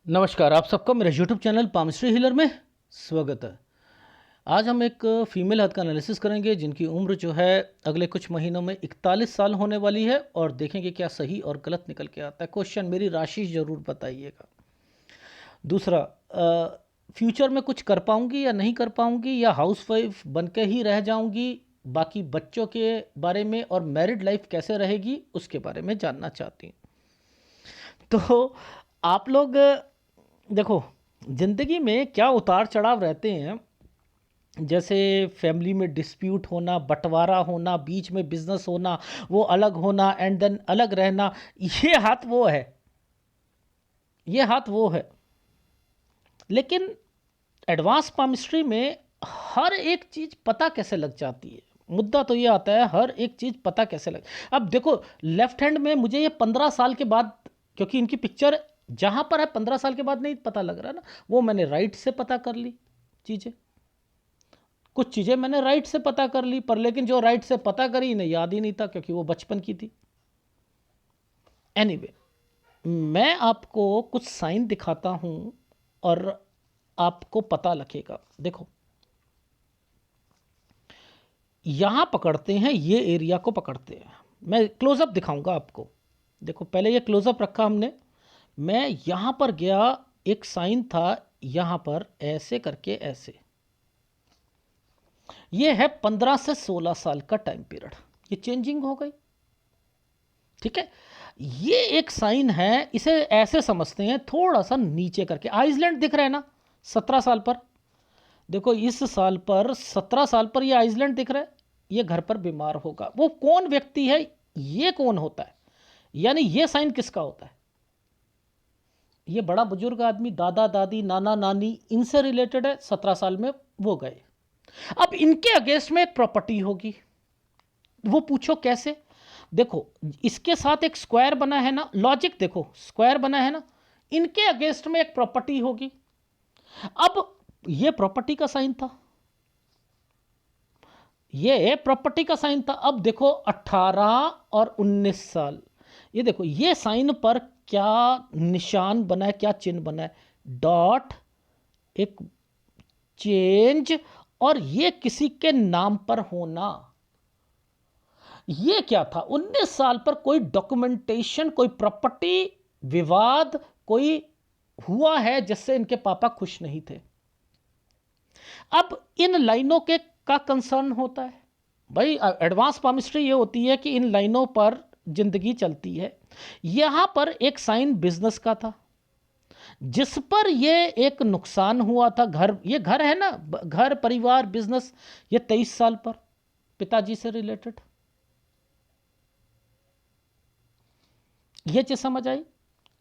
नमस्कार, आप सबका मेरे यूट्यूब चैनल पामस्ट्री हीलर में स्वागत है। आज हम एक फीमेल हद का एनालिसिस करेंगे जिनकी उम्र जो है अगले कुछ महीनों में 41 साल होने वाली है और देखेंगे क्या सही और गलत निकल के आता है। क्वेश्चन मेरी राशि ज़रूर बताइएगा। दूसरा, फ्यूचर में कुछ कर पाऊंगी या नहीं कर पाऊंगी या हाउसवाइफ बन के ही रह जाऊंगी, बाकी बच्चों के बारे में और मैरिड लाइफ कैसे रहेगी उसके बारे में जानना चाहती हूँ। तो आप लोग देखो, ज़िंदगी में क्या उतार चढ़ाव रहते हैं। जैसे फैमिली में डिस्प्यूट होना, बंटवारा होना, बीच में बिजनेस होना, वो अलग होना एंड देन अलग रहना। ये हाथ वो है, ये हाथ वो है। लेकिन एडवांस पामिस्ट्री में हर एक चीज़ पता कैसे लग जाती है। मुद्दा तो ये आता है हर एक चीज़ पता कैसे लग। अब देखो, लेफ्ट हैंड में मुझे ये 15 साल के बाद, क्योंकि इनकी पिक्चर जहाँ पर है 15 साल के बाद नहीं पता लग रहा ना, वो मैंने राइट से पता कर ली चीज़ें। कुछ चीज़ें मैंने राइट से पता कर ली, पर लेकिन जो राइट से पता करी इन्हें याद ही नहीं था क्योंकि वो बचपन की थी। एनीवे, मैं आपको कुछ साइन दिखाता हूँ और आपको पता लगेगा। देखो, यहाँ पकड़ते हैं, ये एरिया को पकड़ते हैं। मैं क्लोज़अप दिखाऊंगा आपको। देखो, पहले ये क्लोज़अप रखा हमने, मैं यहाँ पर गया, एक साइन था यहाँ पर ऐसे करके ऐसे। ये है 15 से 16 साल का टाइम पीरियड, ये चेंजिंग हो गई। ठीक है, ये एक साइन है, इसे ऐसे समझते हैं थोड़ा सा नीचे करके। आइसलैंड दिख रहा है ना 17 साल पर। देखो, इस साल पर 17 साल पर ये आइसलैंड दिख रहा है। ये घर पर बीमार होगा। वो कौन व्यक्ति है, ये कौन होता है, यानी ये साइन किसका होता है? ये बड़ा बुजुर्ग आदमी, दादा दादी, नाना नानी, इनसे रिलेटेड है। 17 साल में वो गए। अब इनके अगेंस्ट में एक प्रॉपर्टी होगी। वो पूछो कैसे? देखो, इसके साथ एक स्क्वायर बना है ना, लॉजिक देखो, स्क्वायर बना है ना, इनके अगेंस्ट में एक प्रॉपर्टी होगी। अब ये प्रॉपर्टी का साइन था, ये प्रॉपर्टी का साइन था। अब देखो 18 और 19 साल, ये देखो, ये साइन पर क्या निशान बना है, क्या चिन्ह बना है? डॉट, एक चेंज, और ये किसी के नाम पर होना। ये क्या था? 19 साल पर कोई डॉक्यूमेंटेशन, कोई प्रॉपर्टी विवाद कोई हुआ है जिससे इनके पापा खुश नहीं थे। अब इन लाइनों के का कंसर्न होता है भाई। एडवांस पामिस्ट्री ये होती है कि इन लाइनों पर जिंदगी चलती है। यहां पर एक साइन बिजनेस का था जिस पर ये एक नुकसान हुआ था। घर, ये घर है ना, घर, परिवार, बिजनेस, ये 23 साल पर पिताजी से रिलेटेड। ये चीज समझ आई?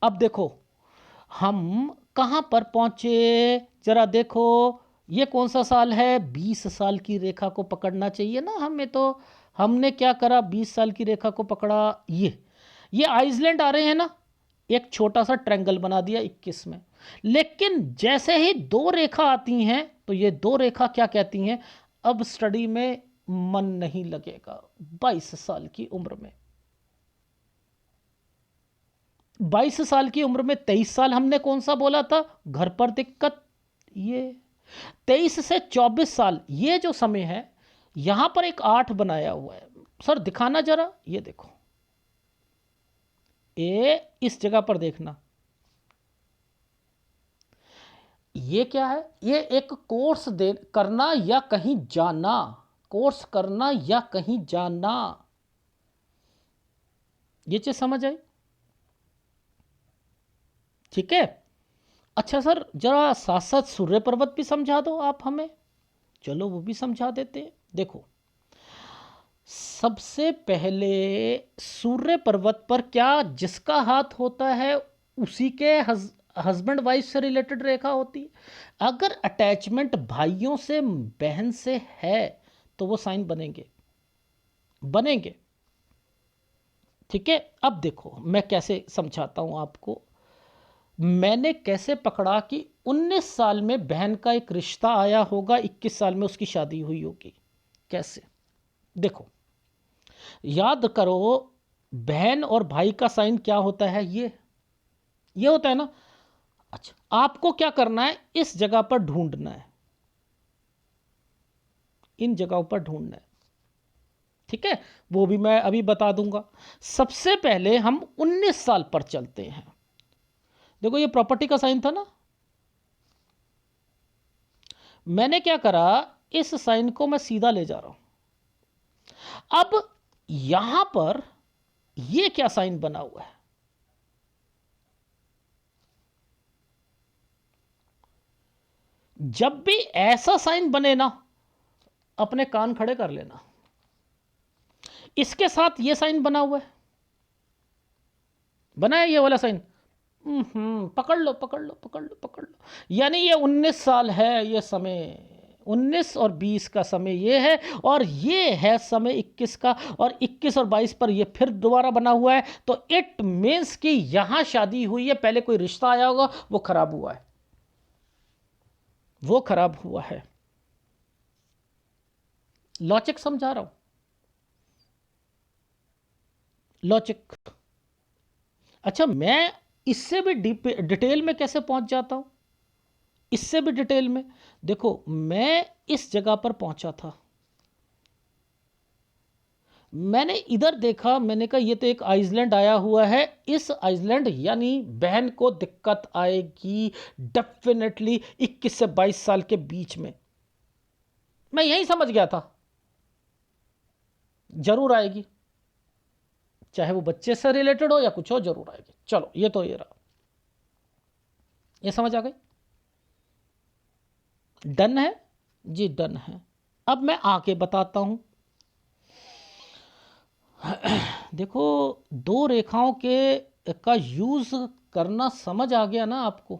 अब देखो, हम कहां पर पहुंचे, जरा देखो, ये कौन सा साल है? 20 साल की रेखा को पकड़ना चाहिए ना हमें। तो हमने क्या करा? 20 साल की रेखा को पकड़ा। ये आइसलैंड आ रहे हैं ना, एक छोटा सा ट्रायंगल बना दिया 21 में। लेकिन जैसे ही दो रेखा आती हैं तो ये दो रेखा क्या कहती हैं? अब स्टडी में मन नहीं लगेगा। 22 साल की उम्र में, 22 साल की उम्र में 23 साल हमने कौन सा बोला था? घर पर दिक्कत। ये 23 से 24 साल, ये जो समय है, यहां पर एक 8 बनाया हुआ है। सर दिखाना जरा, ये देखो, इस जगह पर देखना, ये क्या है? ये एक कोर्स दे करना या कहीं जाना, कोर्स करना या कहीं जाना। ये चीज समझ आई? ठीक है। अच्छा सर, जरा साथ साथ सूर्य पर्वत भी समझा दो आप हमें। चलो वो भी समझा देते हैं। देखो, सबसे पहले सूर्य पर्वत पर क्या जिसका हाथ होता है उसी के हस्बैंड वाइफ से रिलेटेड रेखा होती है। अगर अटैचमेंट भाइयों से, बहन से है तो वो साइन बनेंगे, बनेंगे। ठीक है। अब देखो मैं कैसे समझाता हूं आपको। मैंने कैसे पकड़ा कि 19 साल में बहन का एक रिश्ता आया होगा, 21 साल में उसकी शादी हुई होगी। कैसे? देखो, याद करो, बहन और भाई का साइन क्या होता है? ये होता है ना, अच्छा, आपको क्या करना है, इस जगह पर ढूंढना है, इन जगहों पर ढूंढना है। ठीक है, वो भी मैं अभी बता दूंगा। सबसे पहले हम 19 साल पर चलते हैं। देखो ये प्रॉपर्टी का साइन था ना, मैंने क्या करा, इस साइन को मैं सीधा ले जा रहा हूं। अब यहां पर ये क्या साइन बना हुआ है, जब भी ऐसा साइन बने ना, अपने कान खड़े कर लेना। इसके साथ ये साइन बना हुआ है, बना है ये वाला साइन, पकड़ लो पकड़ लो पकड़ लो पकड़ लो। यानी ये 19 साल है, ये समय 19 और 20 का समय ये है, और ये है समय 21 का, और 21 और 22 पर ये फिर दोबारा बना हुआ है। तो इट मीन्स कि यहां शादी हुई है, पहले कोई रिश्ता आया होगा, वो खराब हुआ है, वो खराब हुआ है। लॉजिक समझा रहा हूं, लॉजिक। अच्छा, मैं इससे भी डिटेल में कैसे पहुंच जाता हूं, इससे भी डिटेल में देखो, मैं इस जगह पर पहुंचा था, मैंने इधर देखा, मैंने कहा ये तो एक आइसलैंड आया हुआ है, इस आइसलैंड यानी बहन को दिक्कत आएगी डेफिनेटली 21 से 22 साल के बीच में। मैं यही समझ गया था, जरूर आएगी, चाहे वो बच्चे से रिलेटेड हो या कुछ हो, जरूर आएगी। चलो ये तो ये रहा, ये समझ आ गई, डन है जी, डन है। अब मैं आके बताता हूं। देखो, दो रेखाओं के का यूज करना समझ आ गया ना आपको,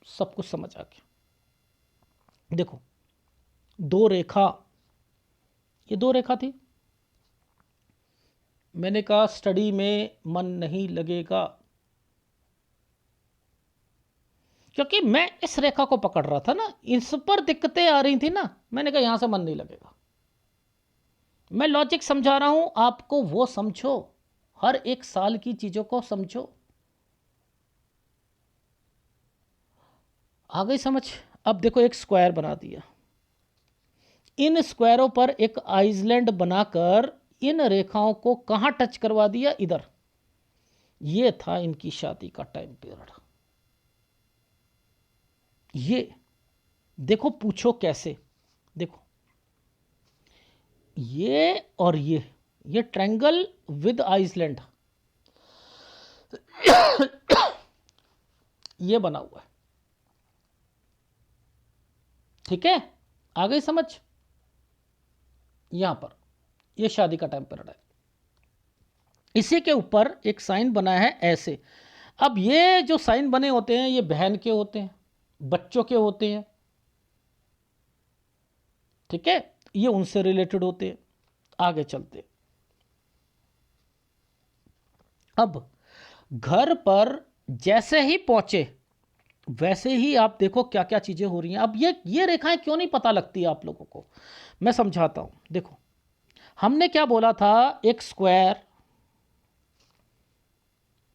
सब कुछ समझ आ गया। देखो, दो रेखा, ये दो रेखा थी, मैंने कहा स्टडी में मन नहीं लगेगा, क्योंकि मैं इस रेखा को पकड़ रहा था ना, इस पर दिक्कतें आ रही थी ना, मैंने कहा यहां से मन नहीं लगेगा। मैं लॉजिक समझा रहा हूं आपको, वो समझो, हर एक साल की चीजों को समझो। आ गई समझ। अब देखो, एक स्क्वायर बना दिया, इन स्क्वायरों पर एक आइसलैंड बनाकर इन रेखाओं को कहां टच करवा दिया, इधर। ये था इनकी शादी का टाइम पीरियड। ये देखो, पूछो कैसे, देखो ये और ये ट्रायंगल विद आइसलैंड ये बना हुआ है। ठीक है, आ गई समझ। यहां पर ये शादी का टाइम पीरियड है, इसी के ऊपर एक साइन बना है ऐसे। अब ये जो साइन बने होते हैं, ये बहन के होते हैं, बच्चों के होते हैं, ठीक है, ये उनसे रिलेटेड होते हैं। आगे चलते, अब घर पर जैसे ही पहुंचे, वैसे ही आप देखो क्या क्या चीजें हो रही हैं। अब ये रेखाएं क्यों नहीं पता लगती आप लोगों को, मैं समझाता हूं। देखो, हमने क्या बोला था, एक स्क्वायर,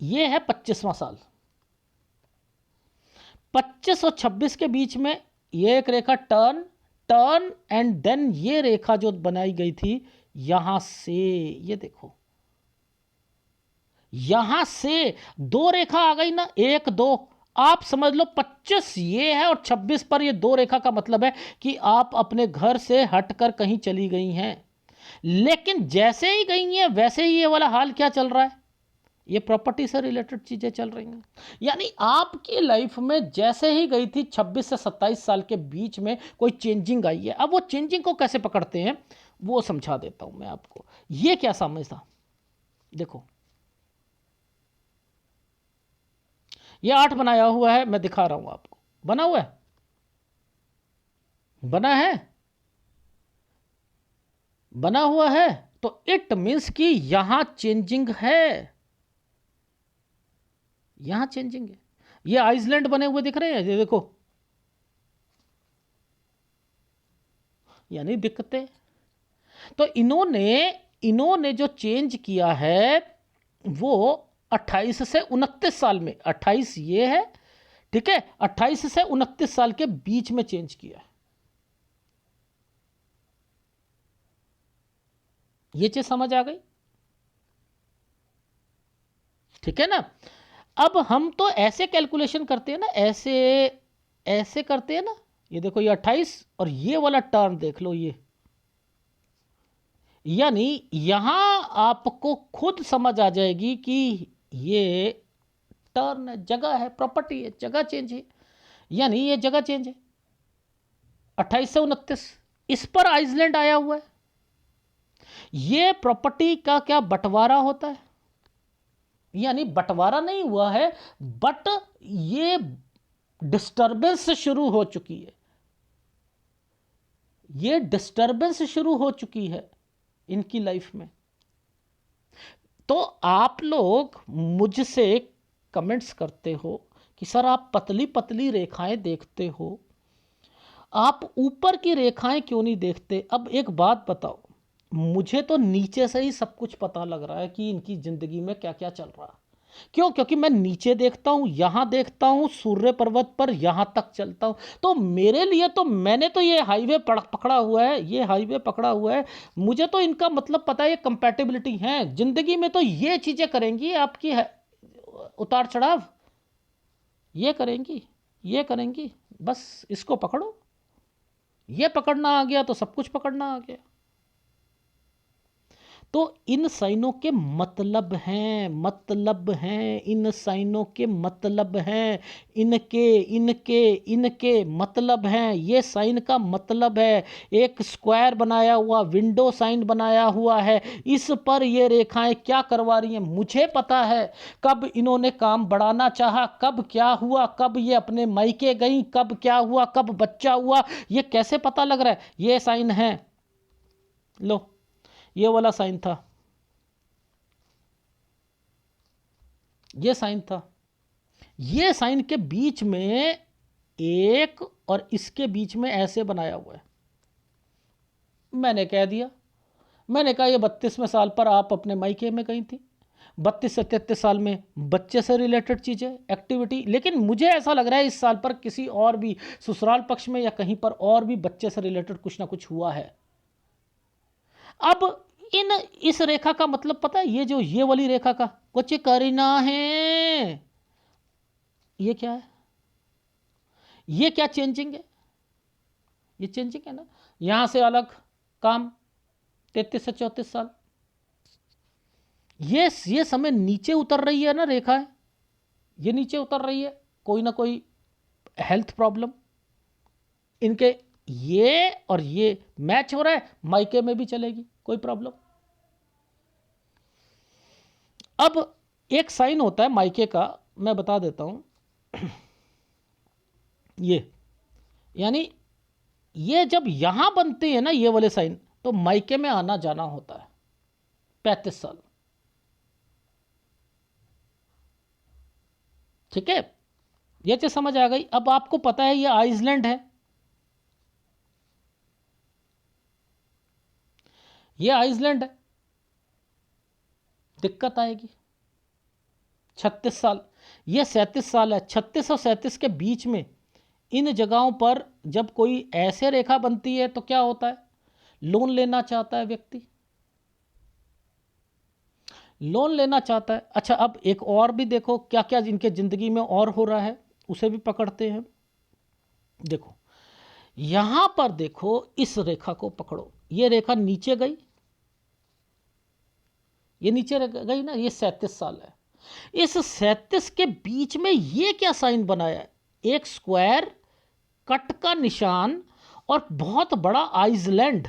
ये है 25वां साल, 25 और 26 के बीच में ये एक रेखा टर्न, टर्न एंड देन ये रेखा जो बनाई गई थी यहां से, ये देखो, यहां से दो रेखा आ गई ना, एक दो, आप समझ लो 25 ये है और 26 पर ये दो रेखा का मतलब है कि आप अपने घर से हटकर कहीं चली गई हैं। लेकिन जैसे ही गई हैं, वैसे ही ये वाला हाल क्या चल रहा है, ये प्रॉपर्टी से रिलेटेड चीजें चल रही हैं। यानी आपकी लाइफ में जैसे ही गई थी 26 से 27 साल के बीच में कोई चेंजिंग आई है। अब वो चेंजिंग को कैसे पकड़ते हैं वो समझा देता हूं मैं आपको। ये क्या समझता, देखो ये 8 बनाया हुआ है, मैं दिखा रहा हूं आपको, बना हुआ है, बना है, बना हुआ है, तो इट मीन्स कि यहां चेंजिंग है, यहां चेंजिंग है। ये आइसलैंड बने हुए दिख रहे हैं, ये देखो, यानी दिक्कतें। तो इन्होंने जो चेंज किया है वो 28 से 29 साल में, 28 ये है, ठीक है, 28 से 29 साल के बीच में चेंज किया है। ये चीज समझ आ गई? ठीक है ना। अब हम तो ऐसे कैलकुलेशन करते हैं ना, ऐसे ऐसे करते हैं ना। ये देखो, ये 28 और ये वाला टर्म देख लो, ये यानी यहां आपको खुद समझ आ जाएगी कि ये टर्न है, जगह है, प्रॉपर्टी है, जगह चेंज है, यानी ये जगह चेंज है। 28 से 29 इस पर आइसलैंड आया हुआ है। ये प्रॉपर्टी का क्या बंटवारा होता है, यानी बंटवारा नहीं हुआ है, बट ये डिस्टर्बेंस शुरू हो चुकी है। ये डिस्टर्बेंस शुरू हो चुकी है इनकी लाइफ में। तो आप लोग मुझसे कमेंट्स करते हो कि सर आप पतली पतली रेखाएं देखते हो, आप ऊपर की रेखाएं क्यों नहीं देखते? अब एक बात बताओ, मुझे तो नीचे से ही सब कुछ पता लग रहा है कि इनकी ज़िंदगी में क्या क्या चल रहा है। क्यों? क्योंकि मैं नीचे देखता हूँ, यहाँ देखता हूँ, सूर्य पर्वत पर यहाँ तक चलता हूँ। तो मेरे लिए तो, मैंने तो ये हाईवे पकड़ा हुआ है, ये हाईवे पकड़ा हुआ है। मुझे तो इनका मतलब पता है, ये कंपैटिबिलिटी है ज़िंदगी में। तो ये चीज़ें करेंगी आपकी उतार चढ़ाव, ये करेंगी, ये करेंगी। बस इसको पकड़ो, ये पकड़ना आ गया तो सब कुछ पकड़ना आ गया। तो इन साइनों के मतलब हैं, मतलब हैं, इन साइनों के मतलब हैं, इनके इनके इनके मतलब हैं। ये साइन का मतलब है, एक स्क्वायर बनाया हुआ, विंडो साइन बनाया हुआ है, इस पर ये रेखाएं क्या करवा रही हैं मुझे पता है। कब इन्होंने काम बढ़ाना चाहा, कब क्या हुआ, कब ये अपने मायके गई, कब क्या हुआ, कब बच्चा हुआ, ये कैसे पता लग रहा है? ये साइन है, लो ये वाला साइन था, ये साइन था। ये साइन के बीच में एक और इसके बीच में ऐसे बनाया हुआ है। मैंने कह दिया, मैंने कहा ये 32वें साल पर आप अपने मायके में गई थी, 32 से 33 साल में बच्चे से रिलेटेड चीज़ें, एक्टिविटी। लेकिन मुझे ऐसा लग रहा है इस साल पर किसी और भी ससुराल पक्ष में या कहीं पर और भी बच्चे से रिलेटेड कुछ ना कुछ हुआ है। अब इस रेखा का मतलब पता है, ये जो ये वाली रेखा का कुछ करना है, ये क्या है? ये क्या चेंजिंग है? ये चेंजिंग है ना। यहां से अलग काम, 33 से 34 साल। ये समय नीचे उतर रही है ना रेखा है, ये नीचे उतर रही है, कोई ना कोई हेल्थ प्रॉब्लम इनके, ये और ये मैच हो रहा है, मायके में भी चलेगी कोई प्रॉब्लम। अब एक साइन होता है मायके का, मैं बता देता हूं। ये यानी ये जब यहां बनते हैं ना ये वाले साइन, तो मायके में आना जाना होता है 35 साल। ठीक है, ये चीज समझ आ गई। अब आपको पता है ये आइसलैंड है, ये आइसलैंड है, दिक्कत आएगी। 36 साल, ये 37 साल है। 36 और 37 के बीच में इन जगहों पर जब कोई ऐसे रेखा बनती है तो क्या होता है? लोन लेना चाहता है व्यक्ति, लोन लेना चाहता है। अच्छा, अब एक और भी देखो क्या क्या इनके ज़िंदगी में और हो रहा है, उसे भी पकड़ते हैं। देखो यहां पर, देखो इस रेखा को पकड़ो, ये रेखा नीचे गई, ये नीचे गई ना, ये 37 साल है। इस 37 के बीच में ये क्या साइन बनाया है? एक स्क्वायर, कट का निशान और बहुत बड़ा आइसलैंड,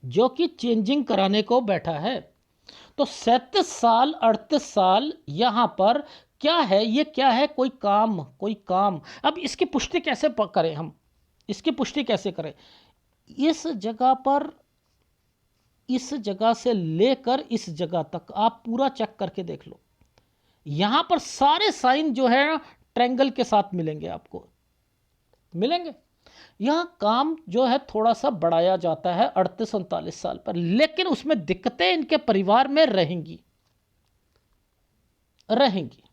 जो कि चेंजिंग कराने को बैठा है। तो 37 साल, 38 साल यहां पर क्या है? ये क्या है? कोई काम, कोई काम। अब इसकी पुष्टि कैसे करें हम? इसकी पुष्टि कैसे करें? इस जगह पर, इस जगह से लेकर इस जगह तक आप पूरा चेक करके देख लो, यहां पर सारे साइन जो है ना ट्रायंगल के साथ मिलेंगे, आपको मिलेंगे। यहां काम जो है थोड़ा सा बढ़ाया जाता है 38-39 साल पर, लेकिन उसमें दिक्कतें इनके परिवार में रहेंगी। रहेंगी।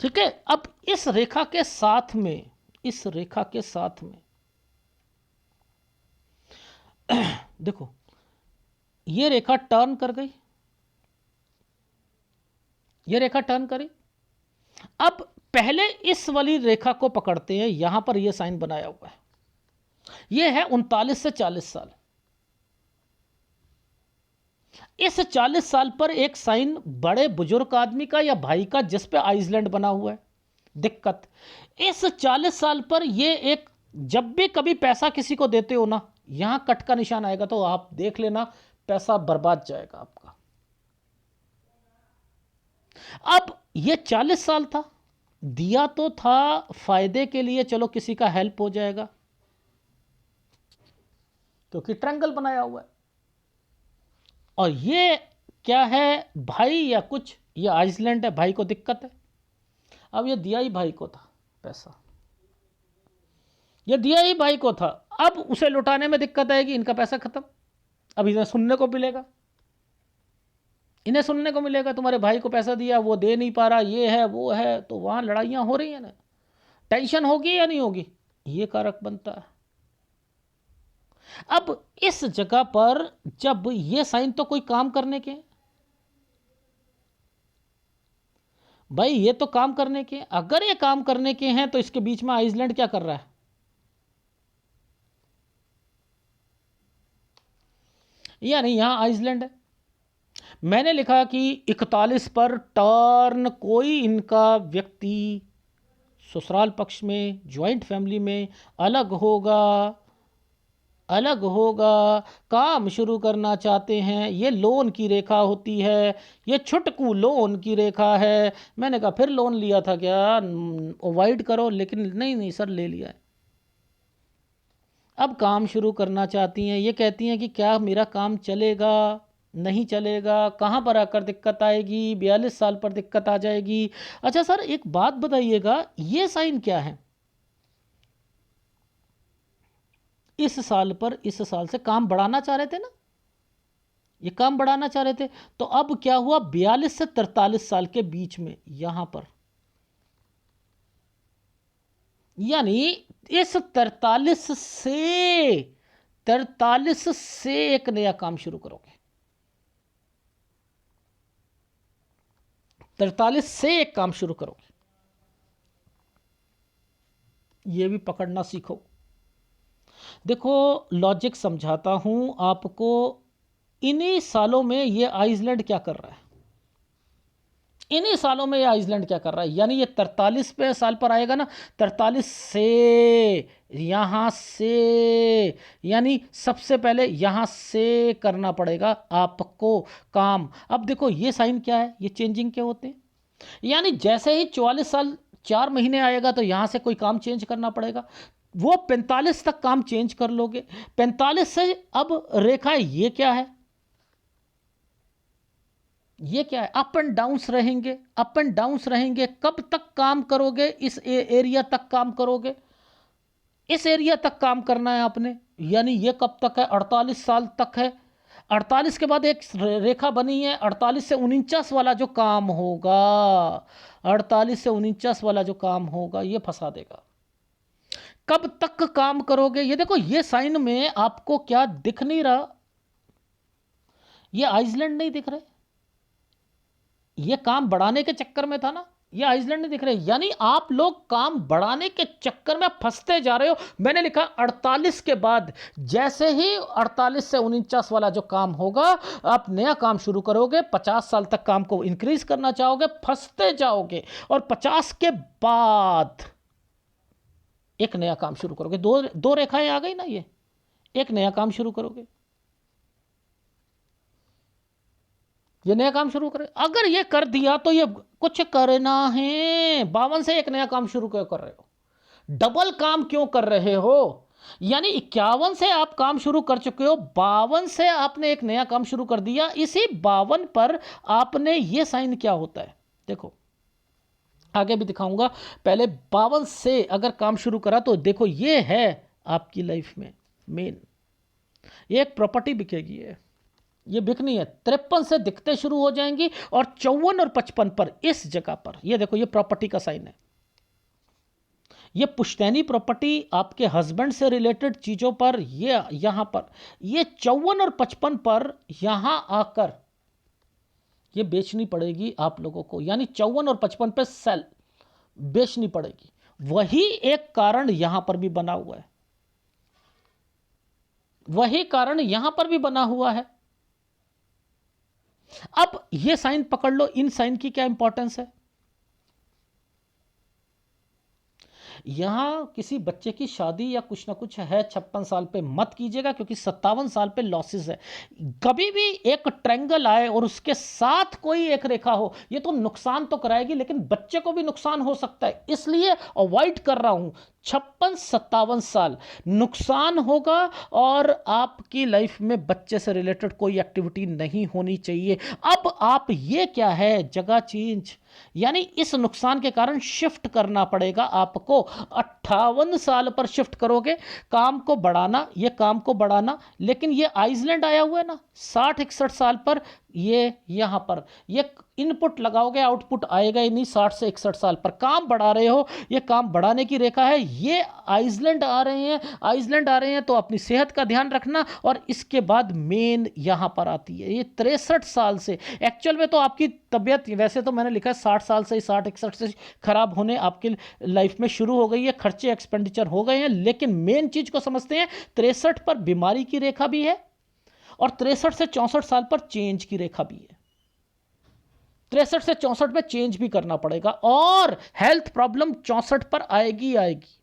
ठीक है, अब इस रेखा के साथ में, इस रेखा के साथ में देखो ये रेखा टर्न कर गई, ये रेखा टर्न करी। अब पहले इस वाली रेखा को पकड़ते हैं, यहां पर यह साइन बनाया हुआ है, यह है 39 से 40 साल। इस 40 साल पर एक साइन बड़े बुजुर्ग आदमी का या भाई का जिस पे आइसलैंड बना हुआ है। दिक्कत इस 40 साल पर यह एक, जब भी कभी पैसा किसी को देते हो ना, यहां कट का निशान आएगा तो आप देख लेना पैसा बर्बाद जाएगा आपका। अब यह 40 साल था, दिया तो था फायदे के लिए, चलो किसी का हेल्प हो जाएगा, क्योंकि ट्रायंगल बनाया हुआ है। और ये क्या है, भाई या कुछ, ये आइसलैंड है, भाई को दिक्कत है। अब ये दिया ही भाई को था पैसा, ये दिया ही भाई को था, अब उसे लौटाने में दिक्कत आएगी, इनका पैसा खत्म। अब इन्हें सुनने को मिलेगा, इन्हें सुनने को मिलेगा तुम्हारे भाई को पैसा दिया, वो दे नहीं पा रहा, ये है वो है, तो वहां लड़ाइयां हो रही है ना, टेंशन होगी या नहीं होगी, ये कारक बनता है। अब इस जगह पर जब ये साइन तो कोई काम करने के, भाई ये तो काम करने के, अगर ये काम करने के हैं तो इसके बीच में आइसलैंड क्या कर रहा है, यानी यहां आइसलैंड है। मैंने लिखा कि 41 पर टर्न कोई इनका व्यक्ति ससुराल पक्ष में, ज्वाइंट फैमिली में अलग होगा, अलग होगा, काम शुरू करना चाहते हैं। ये लोन की रेखा होती है, ये छुटकू लोन की रेखा है। मैंने कहा फिर लोन लिया था क्या, अवॉइड करो, लेकिन नहीं नहीं सर ले लिया है। अब काम शुरू करना चाहती हैं, ये कहती हैं कि क्या मेरा काम चलेगा, नहीं चलेगा, कहाँ पर आकर दिक्कत आएगी, 42 साल पर दिक्कत आ जाएगी। अच्छा सर एक बात बताइएगा, ये साइन क्या है, इस साल पर, इस साल से काम बढ़ाना चाह रहे थे ना, ये काम बढ़ाना चाह रहे थे, तो अब क्या हुआ, 42 से 43 साल के बीच में यहां पर, यानी इस 43 से एक नया काम शुरू करोगे, 43 से एक काम शुरू करोगे। ये भी पकड़ना सीखो। देखो लॉजिक समझाता हूं आपको, इन्हीं सालों में ये आइसलैंड क्या कर रहा है, इन्हीं सालों में ये आइसलैंड क्या कर रहा है, यानी ये 43 पे साल पर आएगा ना, 43 से, यहां से, यानी सबसे पहले यहां से करना पड़ेगा आपको काम। अब देखो ये साइन क्या है, ये चेंजिंग के होते हैं, यानी जैसे ही 44 साल 4 महीने आएगा तो यहां से कोई काम चेंज करना पड़ेगा, वो 45 तक काम चेंज कर लोगे। 45 से अब रेखा ये क्या है, ये क्या है, अप एंड डाउन्स रहेंगे, अप एंड डाउन्स रहेंगे। कब तक काम करोगे, इस एरिया तक काम करोगे, इस एरिया तक काम करना है आपने, यानी ये कब तक है, 48 साल तक है। 48 के बाद एक रेखा बनी है, 48 से 49 वाला जो काम होगा, 48 से 49 वाला जो काम होगा ये फंसा देगा। कब तक काम करोगे, ये देखो ये साइन में आपको क्या दिख नहीं रहा, ये आइसलैंड नहीं दिख रहे, ये काम बढ़ाने के चक्कर में था ना, ये आइसलैंड नहीं दिख रहे, यानी आप लोग काम बढ़ाने के चक्कर में फंसते जा रहे हो। मैंने लिखा 48 के बाद, जैसे ही 48 से 49 वाला जो काम होगा, आप नया काम शुरू करोगे, 50 साल तक काम को इंक्रीज करना चाहोगे, फंसते जाओगे, और 50 के बाद एक नया काम शुरू करोगे। दो रेखाएं आ गई ना, ये एक नया काम शुरू करोगे, ये नया काम शुरू करे। अगर ये कर दिया तो ये कुछ करना है, 52 से एक नया काम शुरू क्यों कर रहे हो, डबल काम क्यों कर रहे हो, यानी 51 से आप काम शुरू कर चुके हो, 52 से आपने एक नया काम शुरू कर दिया, इसी 52 पर आपने ये साइन क्या होता है, देखो आगे भी दिखाऊंगा, पहले 52 से अगर काम शुरू करा तो देखो ये है आपकी लाइफ में मेन, ये एक प्रॉपर्टी बिकेगी है, ये बिकनी है, 53 से दिखते शुरू हो जाएंगी और 54 और 55 पर इस जगह पर ये देखो, ये प्रॉपर्टी का साइन है। ये पुश्तैनी प्रॉपर्टी आपके हस्बैंड से रिलेटेड चीजों पर, ये यहां पर ये 54 और 55 पर यहां आकर ये बेचनी पड़ेगी आप लोगों को, यानी 54 और 55 पे सेल बेचनी पड़ेगी। वही एक कारण यहां पर भी बना हुआ है, वही कारण यहां पर भी बना हुआ है। अब ये साइन पकड़ लो, इन साइन की क्या इंपॉर्टेंस है। यहां किसी बच्चे की शादी या कुछ ना कुछ है 56 साल पे मत कीजिएगा, क्योंकि 57 साल पे लॉसेस है। कभी भी एक ट्रायंगल आए और उसके साथ कोई एक रेखा हो, ये तो नुकसान तो कराएगी, लेकिन बच्चे को भी नुकसान हो सकता है, इसलिए अवॉइड कर रहा हूं। 56-57 साल नुकसान होगा और आपकी लाइफ में बच्चे से रिलेटेड कोई एक्टिविटी नहीं होनी चाहिए। अब आप ये क्या है, जगह चेंज, यानी इस नुकसान के कारण शिफ्ट करना पड़ेगा आपको। 58 साल पर शिफ्ट करोगे, काम को बढ़ाना, ये काम को बढ़ाना, लेकिन ये आइसलैंड आया हुआ है ना, 60-61 साल पर ये यहां पर ये इनपुट लगाओगे, आउटपुट आएगा ही नहीं। 60 से 61 साल पर काम बढ़ा रहे हो, ये काम बढ़ाने की रेखा है। ये आइसलैंड आ रहे हैं, आइसलैंड आ रहे हैं, तो अपनी सेहत का ध्यान रखना। और इसके बाद मेन यहां पर आती है ये 63 साल से। एक्चुअल में तो आपकी तबीयत, वैसे तो मैंने लिखा है 60 साल से, 60-61 से खराब होने आपकी लाइफ में शुरू हो गई है, खर्चे एक्सपेंडिचर हो गए हैं, लेकिन मेन चीज को समझते हैं। 63 पर बीमारी की रेखा भी है और 63 से 64 साल पर चेंज की रेखा भी है। 63 से 64 में चेंज भी करना पड़ेगा और हेल्थ प्रॉब्लम 64 पर आएगी आएगी।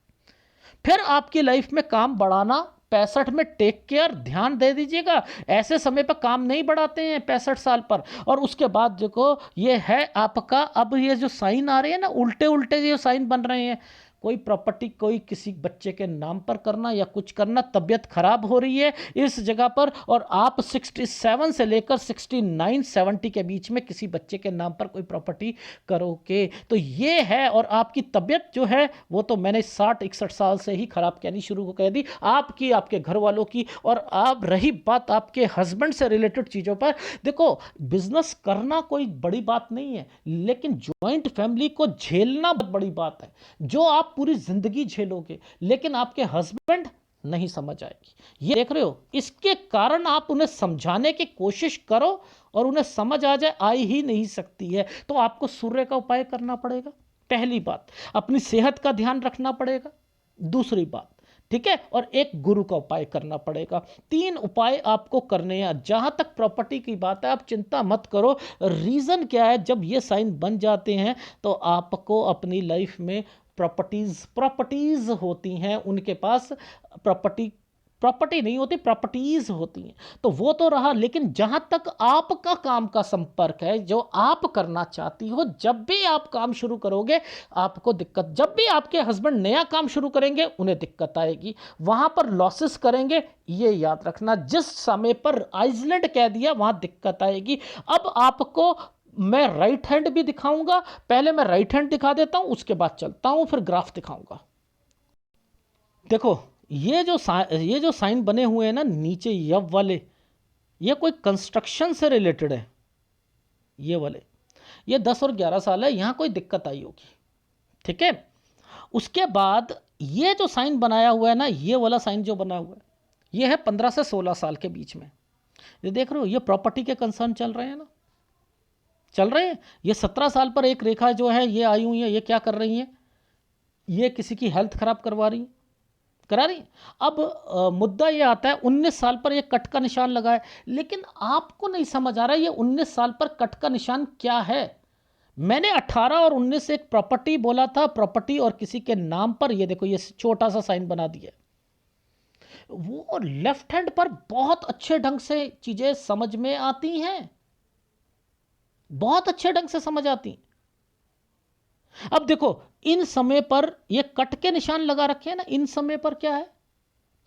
फिर आपकी लाइफ में काम बढ़ाना 65 में, टेक केयर, ध्यान दे दीजिएगा। ऐसे समय पर काम नहीं बढ़ाते हैं 65 साल पर। और उसके बाद देखो ये है आपका, अब ये जो साइन आ रहे हैं ना, उल्टे उल्टे जो साइन बन रहे हैं, कोई प्रॉपर्टी कोई किसी बच्चे के नाम पर करना या कुछ करना, तबीयत खराब हो रही है इस जगह पर, और आप 67 से लेकर 69-70 के बीच में किसी बच्चे के नाम पर कोई प्रॉपर्टी करोगे तो ये है। और आपकी तबीयत जो है वो तो मैंने 60-61 साल से ही खराब कहनी शुरू कर दी, आपकी, आपके घर वालों की। और आप रही बात आपके हस्बैंड से रिलेटेड चीज़ों पर, देखो बिजनेस करना कोई बड़ी बात नहीं है, लेकिन ज्वाइंट फैमिली को झेलना बहुत बड़ी बात है, जो आप पूरी जिंदगी झेलोगे, लेकिन आपके हस्बैंड नहीं समझ आएगी। ये देख रहे हो, इसके कारण आप उन्हें समझाने की कोशिश करो और उन्हें समझ आ जाए, आ ही नहीं सकती है। तो आपको सूर्य का उपाय करना पड़ेगा, पहली बात। अपनी सेहत का ध्यान रखना पड़ेगा, दूसरी बात, ठीक है। और एक गुरु का उपाय करना पड़ेगा। 3 उपाय आपको करने हैं। जहां तक प्रॉपर्टी की बात है, आप चिंता मत करो। रीजन क्या है, जब ये साइन बन जाते हैं तो आपको अपनी लाइफ में प्रॉपर्टीज होती हैं, उनके पास प्रॉपर्टी नहीं होती, प्रॉपर्टीज होती हैं। तो वो तो रहा, लेकिन जहां तक आपका काम का संपर्क है, जो आप करना चाहती हो, जब भी आप काम शुरू करोगे आपको दिक्कत, जब भी आपके हस्बैंड नया काम शुरू करेंगे उन्हें दिक्कत आएगी, वहां पर लॉसेस करेंगे, ये याद रखना। जिस समय पर आइसलैंड कह दिया वहां दिक्कत आएगी। अब आपको मैं राइट हैंड भी दिखाऊंगा, पहले मैं राइट हैंड दिखा देता हूं, उसके बाद चलता हूं, फिर ग्राफ दिखाऊंगा। देखो ये जो साइन बने हुए हैं ना नीचे यव वाले, ये कोई कंस्ट्रक्शन से रिलेटेड है। ये वाले, ये 10 और 11 साल है, यहां कोई दिक्कत आई होगी, ठीक है। उसके बाद ये जो साइन बनाया हुआ है ना, ये वाला साइन जो बना हुआ है, ये है 15 से 16 साल के बीच में। ये देख रहे हो, ये प्रॉपर्टी के कंसर्न चल रहे हैं ना, चल रहे हैं। ये 17 साल पर एक रेखा जो है ये आई हुई है, ये क्या कर रही है, ये किसी की हेल्थ खराब करा रही। अब मुद्दा ये आता है 19 साल पर ये कट का निशान लगा है, लेकिन आपको नहीं समझ आ रहा है ये 19 साल पर कट का निशान क्या है। मैंने 18 और 19 से एक प्रॉपर्टी बोला था, प्रॉपर्टी और किसी के नाम पर, ये देखो ये छोटा सा साइन बना दिया। वो लेफ्ट हैंड पर बहुत अच्छे ढंग से चीजें समझ में आती हैं, बहुत अच्छे ढंग से समझ आती हैं। अब देखो इन समय पर ये कट के निशान लगा रखे हैं ना, इन समय पर क्या है,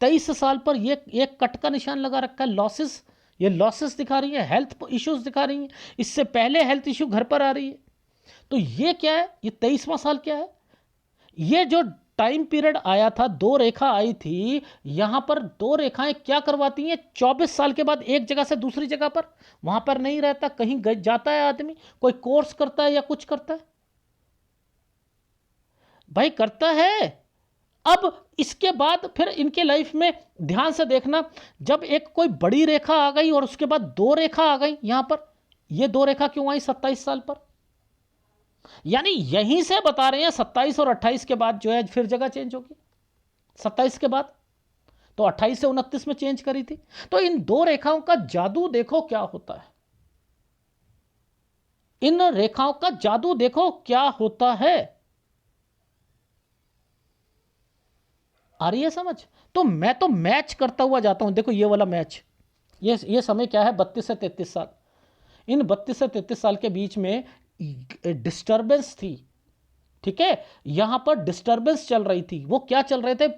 23 साल पर ये कट का निशान लगा रखा है। लॉसेस, ये लॉसेस दिखा रही है, हेल्थ इश्यूज दिखा रही है। इससे पहले हेल्थ इश्यू घर पर आ रही है। तो ये क्या है, ये 23वां साल क्या है, ये जो टाइम पीरियड आया था, दो रेखा आई थी, यहां पर दो रेखाएं क्या करवाती हैं, 24 साल के बाद एक जगह से दूसरी जगह पर, वहां पर नहीं रहता, कहीं जाता है आदमी, कोई कोर्स करता है या कुछ करता है, भाई करता है। अब इसके बाद फिर इनके लाइफ में ध्यान से देखना, जब एक कोई बड़ी रेखा आ गई और उसके बाद दो रेखा आ गई यहां पर, ये दो रेखा क्यों आई 27 साल पर, यानी यहीं से बता रहे हैं 27 और 28 के बाद जो है फिर जगह चेंज होगी, 27 के बाद तो 28 से 29 में चेंज करी थी। तो इन दो रेखाओं का जादू देखो क्या होता है, इन रेखाओं का जादू देखो क्या होता है, आ रही है समझ। तो मैं तो मैच करता हुआ जाता हूं, देखो ये वाला मैच, ये समय क्या है 32 से 33 साल, इन 32 से 33 साल के बीच में डिस्टर्बेंस थी, ठीक है, यहां पर डिस्टर्बेंस चल रही थी, वो क्या चल रहे थे,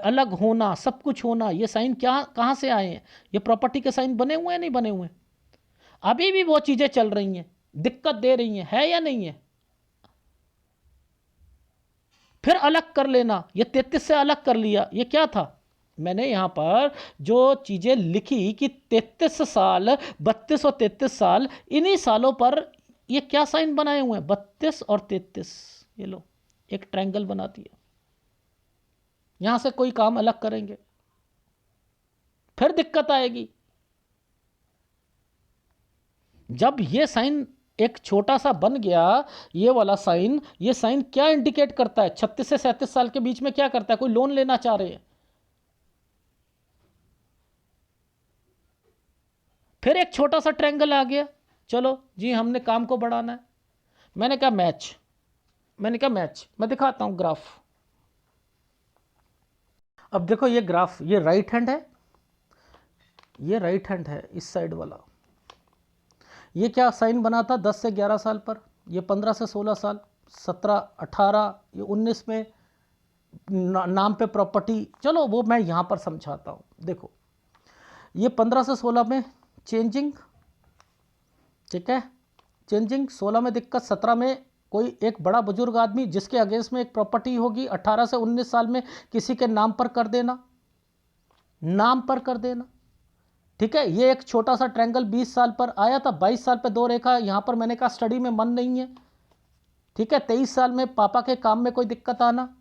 अलग होना, सब कुछ होना, ये साइन क्या कहां से आए हैं, ये प्रॉपर्टी के साइन बने हुए हैं नहीं बने हुए हैं, अभी भी वो चीजें चल रही हैं, दिक्कत दे रही हैं, है या नहीं है। फिर अलग कर लेना, ये 33 से अलग कर लिया, ये क्या था, मैंने यहां पर जो चीजें लिखी कि 33 साल, 32 और 33 साल, इन्हीं सालों पर ये क्या साइन बनाए हुए हैं, 32 और 33, ये लो एक ट्रायंगल बना दिया, यहां से कोई काम अलग करेंगे फिर दिक्कत आएगी। जब ये साइन एक छोटा सा बन गया, ये वाला साइन, ये साइन क्या इंडिकेट करता है, 36 से 37 साल के बीच में क्या करता है, कोई लोन लेना चाह रहे हैं, फिर एक छोटा सा ट्रायंगल आ गया, चलो जी हमने काम को बढ़ाना है, मैंने कहा मैच, मैं दिखाता हूं ग्राफ। अब देखो ये ग्राफ, ये राइट हैंड है, ये राइट हैंड है इस साइड वाला, ये क्या साइन बना था 10 से 11 साल पर, ये 15 से 16 साल, 17, 18, ये 19 में नाम पे प्रॉपर्टी, चलो वो मैं यहाँ पर समझाता हूँ। देखो ये 15 से 16 में चेंजिंग, ठीक है, चेंजिंग, 16 में दिक्कत, 17 में कोई एक बड़ा बुजुर्ग आदमी जिसके अगेंस्ट में एक प्रॉपर्टी होगी, 18 से 19 साल में किसी के नाम पर कर देना, नाम पर कर देना, ठीक है। ये एक छोटा सा ट्रायंगल 20 साल पर आया था, 22 साल पे दो रेखा, यहां पर मैंने कहा स्टडी में मन नहीं है, ठीक है। 23 साल में पापा के काम में कोई दिक्कत आना,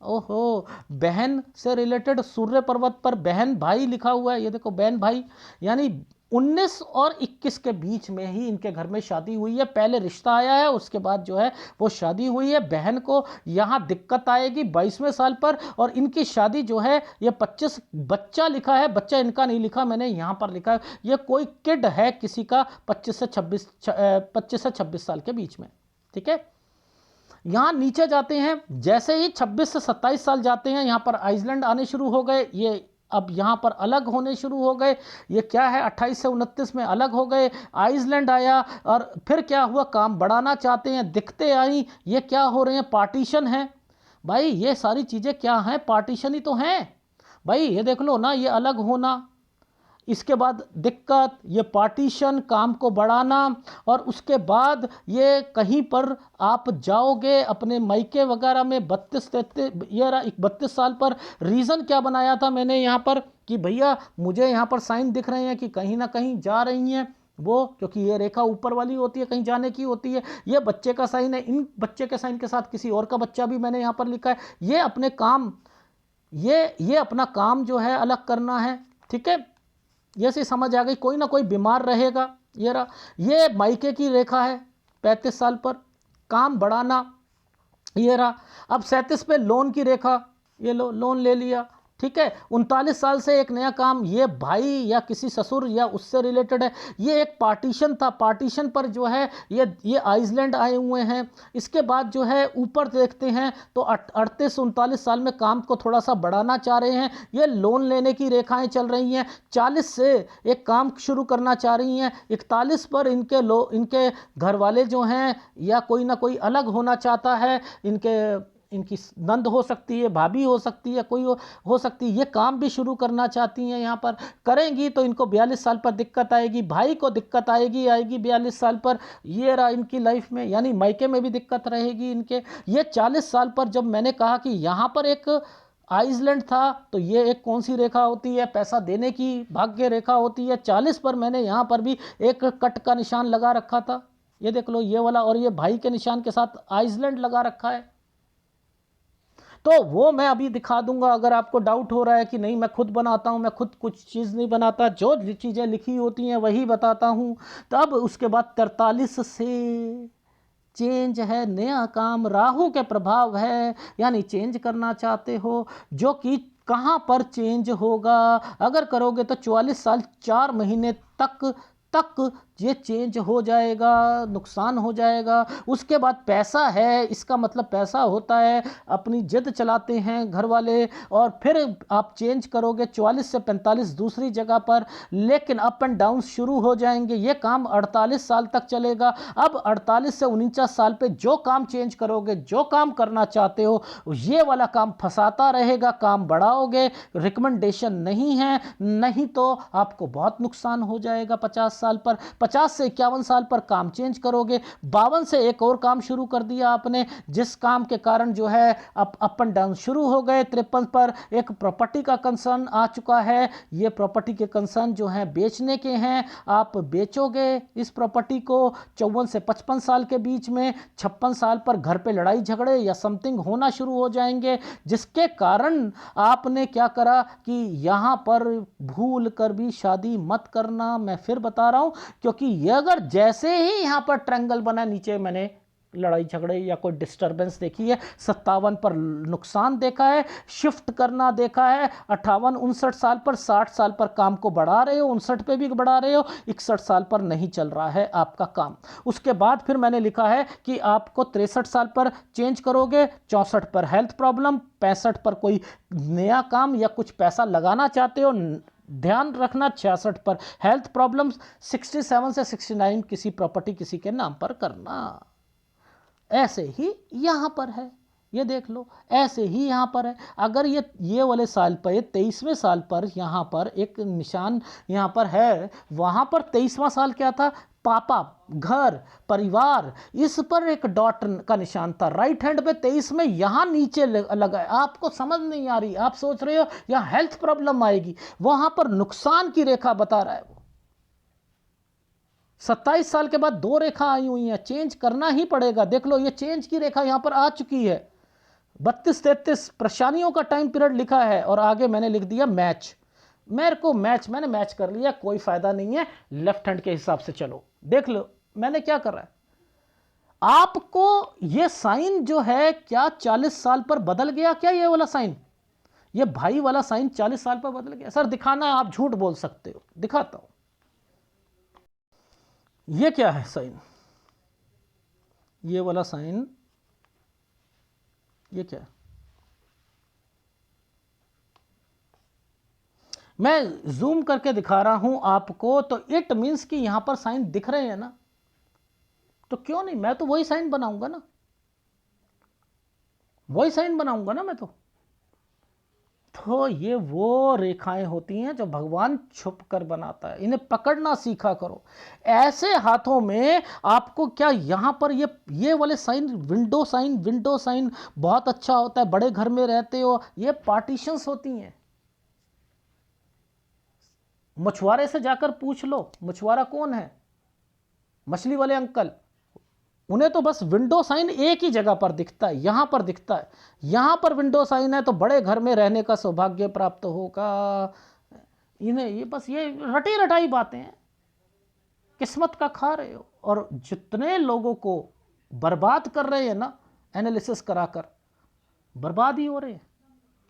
ओहो, बहन से रिलेटेड सूर्य पर्वत पर बहन भाई लिखा हुआ है, ये देखो बहन भाई, यानी 19 और 21 के बीच में ही इनके घर में शादी हुई है, पहले रिश्ता आया है उसके बाद जो है वो शादी हुई है, बहन को यहाँ दिक्कत आएगी 22वें साल पर, और इनकी शादी जो है ये 25, बच्चा लिखा है, बच्चा इनका नहीं लिखा मैंने, यहाँ पर लिखा है ये कोई किड है किसी का 25 से 26 साल के बीच में, ठीक है। यहाँ नीचे जाते हैं, जैसे ही 26 से 27 साल जाते हैं यहाँ पर आइसलैंड आने शुरू हो गए, ये अब यहाँ पर अलग होने शुरू हो गए, ये क्या है 28 से 29 में अलग हो गए, आइसलैंड आया, और फिर क्या हुआ, काम बढ़ाना चाहते हैं, दिखते आई, ये क्या हो रहे हैं, पार्टीशन है, भाई ये सारी चीज़ें क्या हैं, पार्टीशन ही तो हैं भाई, ये देख लो ना, ये अलग होना, इसके बाद दिक्कत, ये पार्टीशन, काम को बढ़ाना, और उसके बाद ये कहीं पर आप जाओगे अपने मायके वगैरह में 32-33, ये 32 साल पर, रीज़न क्या बनाया था मैंने यहाँ पर कि भैया मुझे यहाँ पर साइन दिख रहे हैं कि कहीं ना कहीं जा रही हैं वो, क्योंकि ये रेखा ऊपर वाली होती है, कहीं जाने की होती है, ये बच्चे का साइन है, इन बच्चे के साइन के साथ किसी और का बच्चा भी मैंने यहाँ पर लिखा है, ये अपने काम, ये अपना काम जो है अलग करना है, ठीक है, ये से समझ आ गई, कोई ना कोई बीमार रहेगा, ये रहा, ये मायके की रेखा है 35 साल पर, काम बढ़ाना, ये रहा। अब 37 पे लोन की रेखा, ये लो लोन ले लिया, ठीक है। 39 साल से एक नया काम, ये भाई या किसी ससुर या उससे रिलेटेड है, ये एक पार्टीशन था, पार्टीशन पर जो है ये आइसलैंड आए हुए हैं। इसके बाद जो है ऊपर देखते हैं तो 38-39 साल में काम को थोड़ा सा बढ़ाना चाह रहे हैं, ये लोन लेने की रेखाएं चल रही हैं। 40 से एक काम शुरू करना चाह रही हैं, 41 पर इनके घर वाले जो हैं या कोई ना कोई अलग होना चाहता है, इनके इनकी नंद हो सकती है, भाभी हो सकती है, कोई हो सकती है, ये काम भी शुरू करना चाहती हैं यहाँ पर, करेंगी तो इनको 42 साल पर दिक्कत आएगी, भाई को दिक्कत आएगी 42 साल पर, ये रहा इनकी लाइफ में, यानी मायके में भी दिक्कत रहेगी इनके। ये 40 साल पर जब मैंने कहा कि यहाँ पर एक आइसलैंड था, तो ये एक कौन सी रेखा होती है, पैसा देने की भाग्य रेखा होती है। 40 पर मैंने यहाँ पर भी एक कट का निशान लगा रखा था, ये देख लो ये वाला, और ये भाई के निशान के साथ आइसलैंड लगा रखा है। तो वो मैं अभी दिखा दूंगा, अगर आपको डाउट हो रहा है कि नहीं मैं खुद बनाता हूँ, मैं खुद कुछ चीज़ नहीं बनाता, जो चीज़ें लिखी होती हैं वही बताता हूँ। तब उसके बाद 43 से चेंज है, नया काम, राहु के प्रभाव है, यानी चेंज करना चाहते हो, जो कि कहाँ पर चेंज होगा, अगर करोगे तो 44 साल 4 महीने तक ये चेंज हो जाएगा, नुकसान हो जाएगा। उसके बाद पैसा है, इसका मतलब पैसा होता है, अपनी जिद चलाते हैं घर वाले, और फिर आप चेंज करोगे 44 से 45 दूसरी जगह पर, लेकिन अप एंड डाउन शुरू हो जाएंगे। ये काम 48 साल तक चलेगा। अब 48 से 49 साल पे जो काम चेंज करोगे, जो काम करना चाहते हो, ये वाला काम फंसाता रहेगा, काम बढ़ाओगे, रिकमेंडेशन नहीं है, नहीं तो आपको बहुत नुकसान हो जाएगा। 50 साल पर, 50 से 51 साल पर काम चेंज करोगे। 52 से एक और काम शुरू कर दिया आपने, जिस काम के कारण जो है अप एंड डाउन शुरू हो गए। 53 पर एक प्रॉपर्टी का कंसर्न आ चुका है। ये प्रॉपर्टी के कंसर्न जो है बेचने के हैं, आप बेचोगे इस प्रॉपर्टी को 54 से 55 साल के बीच में। 56 साल पर घर पे लड़ाई झगड़े या समथिंग होना शुरू हो जाएंगे, जिसके कारण आपने क्या करा कि यहाँ पर भूल कर भी शादी मत करना। मैं फिर बता रहा हूँ, क्योंकि ये अगर जैसे ही यहाँ पर ट्रायंगल बना, नीचे मैंने लड़ाई झगड़े या कोई डिस्टरबेंस देखी है, 57 पर नुकसान देखा है, शिफ्ट करना देखा है, 58 59 साल पर, 60 साल पर काम को बढ़ा रहे हो, 59 पे भी बढ़ा रहे हो, 61 साल पर नहीं चल रहा है आपका काम। उसके बाद फिर मैंने लिखा है कि आपको 63 साल पर चेंज करोगे, 64 पर हेल्थ प्रॉब्लम, 65 पर कोई नया काम या कुछ पैसा लगाना चाहते हो, ध्यान रखना 66 पर हेल्थ प्रॉब्लम्स, 67 से 69 किसी प्रॉपर्टी किसी के नाम पर करना। ऐसे ही यहाँ पर है, ये देख लो, ऐसे ही यहाँ पर है। अगर ये वाले साल पर 23वें साल पर यहाँ पर एक निशान यहाँ पर है, वहाँ पर 23वां साल क्या था, पापा, घर, परिवार, इस पर एक डॉट का निशान था राइट हैंड पे। 23 में यहाँ नीचे लगा है, आपको समझ नहीं आ रही, आप सोच रहे हो यहाँ हेल्थ प्रॉब्लम आएगी, वहाँ पर नुकसान की रेखा बता रहा है वो। 27 साल के बाद 2 रेखा आई हुई हैं, चेंज करना ही पड़ेगा। देख लो ये चेंज की रेखा यहां पर आ चुकी है। 32-33 परेशानियों का टाइम पीरियड लिखा है, और आगे मैंने लिख दिया मैच। मेरे को मैंने मैच कर लिया, कोई फायदा नहीं है, लेफ्ट हैंड के हिसाब से चलो। देख लो मैंने क्या कर रहा है, आपको ये साइन जो है क्या 40 साल पर बदल गया क्या? ये वाला साइन, ये भाई वाला साइन 40 साल पर बदल गया? सर दिखाना, आप झूठ बोल सकते हो, दिखाता हूं। ये क्या है साइन, ये वाला साइन, ये क्या है? मैं जूम करके दिखा रहा हूं आपको, तो इट मींस कि यहां पर साइन दिख रहे हैं ना, तो क्यों नहीं, मैं तो वही साइन बनाऊंगा ना, वही साइन बनाऊंगा ना मैं तो ये वो रेखाएं होती हैं जो भगवान छुप कर बनाता है, इन्हें पकड़ना सीखा करो। ऐसे हाथों में आपको क्या यहां पर ये वाले साइन, विंडो साइन बहुत अच्छा होता है, बड़े घर में रहते हो, ये पार्टीशंस होती हैं। मछुआरे से जाकर पूछ लो, मछुआरा कौन है, मछली वाले अंकल, उन्हें तो बस विंडो साइन एक ही जगह पर दिखता है, यहां पर दिखता है, यहां पर विंडो साइन है तो बड़े घर में रहने का सौभाग्य प्राप्त होगा। इन्हें ये बस ये रटी रटाई बातें हैं, किस्मत का खा रहे हो, और जितने लोगों को बर्बाद कर रहे हैं ना, एनालिसिस कराकर बर्बाद ही हो रहे हैं।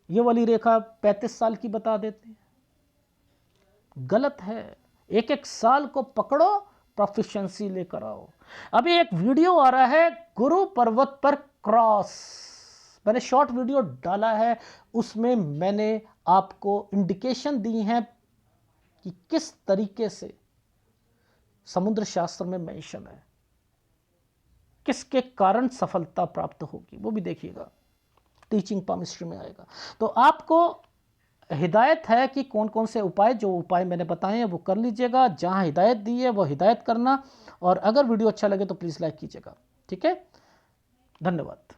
ये वाली रेखा 35 साल की बता देते हैं, गलत है। एक एक साल को पकड़ो, प्रोफिशिएंसी लेकर आओ। अभी एक वीडियो आ रहा है गुरु पर्वत पर क्रॉस, मैंने शॉर्ट वीडियो डाला है, उसमें मैंने आपको इंडिकेशन दी है कि किस तरीके से समुद्र शास्त्र में मेंशन है, किसके कारण सफलता प्राप्त होगी, वो भी देखिएगा। टीचिंग पामिस्ट्री में आएगा। तो आपको हिदायत है कि कौन कौन से उपाय, जो उपाय मैंने बताए हैं वो कर लीजिएगा, जहां हिदायत दी है वो हिदायत करना, और अगर वीडियो अच्छा लगे तो प्लीज़ लाइक कीजिएगा। ठीक है, धन्यवाद।